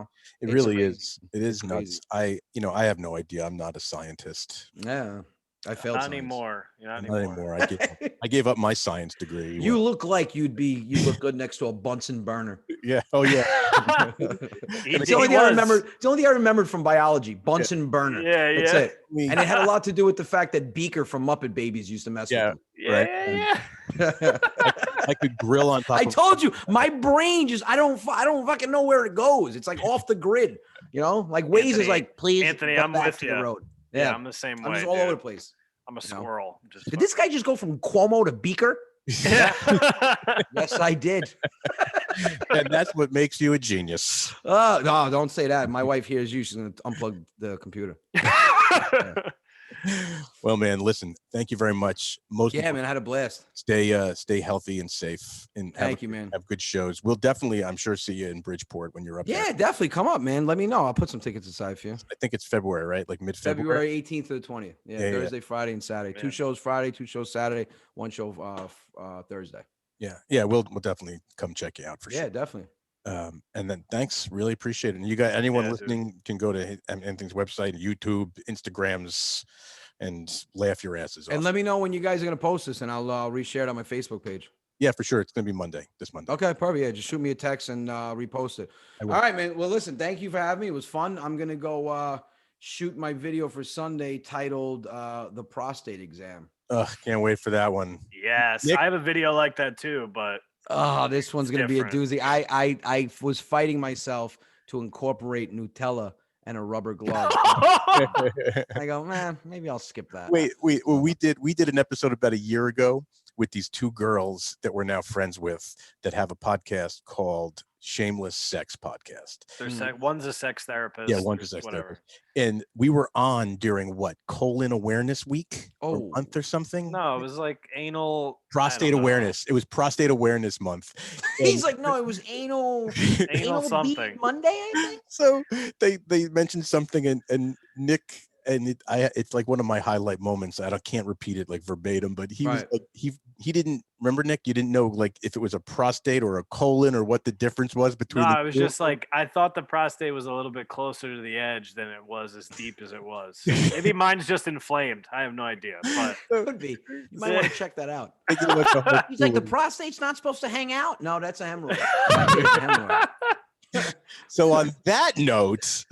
It's really crazy. is. It is nuts. I have no idea. I'm not a scientist. Yeah. I failed Not science. anymore. Not anymore. I gave up my science degree. You look like you look good next to a Bunsen burner. Yeah. Oh yeah. It's the only thing I remembered. It's the only thing I remembered from biology. Bunsen burner. Yeah, That's it. And it had a lot to do with the fact that Beaker from Muppet Babies used to mess with him. Yeah. I could grill on top. I told you, my brain just I don't fucking know where it goes. It's like off the grid. Like Waze is like, please, Anthony, I'm with you. The road. Yeah, I'm the same way. I'm just all over the place. I'm a squirrel. Did this guy just go from Cuomo to Beaker? Yeah. Yes, I did. And that's what makes you a genius. No, don't say that. My wife hears you. She's going to unplug the computer. Yeah. Well, man, listen, thank you very much. Man, I had a blast. Stay healthy and safe, and thank you, man. Have good shows. We'll definitely, I'm sure, see you in Bridgeport when you're up there. Yeah, definitely come up, man. Let me know. I'll put some tickets aside for you. I think it's February, right? Like mid-February. February 18th to the 20th. Yeah, Thursday, Friday, and Saturday. Yeah. 2 shows Friday, 2 shows Saturday, 1 show Thursday. Yeah, we'll definitely come check you out for sure. Yeah, definitely. And then thanks, really appreciate it. And you got anyone listening can go to Anything's website, YouTube, Instagrams, and laugh your asses off. And let me know when you guys are gonna post this, and I'll reshare it on my Facebook page. Yeah, for sure. It's gonna be this Monday. Okay, perfect. Yeah, just shoot me a text and repost it. All right, man. Well, listen, thank you for having me. It was fun. I'm gonna go shoot my video for Sunday titled "The Prostate Exam." Can't wait for that one. Yes, Nick? I have a video like that too, but this one's gonna be a doozy. I was fighting myself to incorporate Nutella and a rubber glove. I go, man, maybe I'll skip that. Wait. Well, we did an episode about a year ago with these 2 girls that we're now friends with that have a podcast called Shameless Sex Podcast. One's a sex therapist. Yeah, one's a sex therapist. And we were on during Colon Awareness Week or month or something? No, it was like prostate awareness. It was prostate awareness month. He's like, no, it was anal something. Monday, I think. So they mentioned something and Nick, and it's like one of my highlight moments. I can't repeat it like verbatim, but he was like, he didn't remember, Nick. You didn't know like if it was a prostate or a colon or what the difference was between. No, I was just like, I thought the prostate was a little bit closer to the edge than it was as deep as it was. Maybe mine's just inflamed. I have no idea, but it could be. You might want to check that out. He's like, the prostate's not supposed to hang out. No, that's a hemorrhoid. So on that note,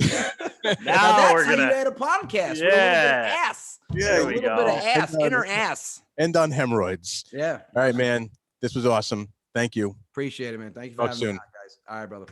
now we're gonna add a podcast. Yeah, ass. Yeah, a little bit of ass, inner ass. And on hemorrhoids. Yeah. All right, man. This was awesome. Thank you. Appreciate it, man. Thank you for having me on, guys. All right, brother.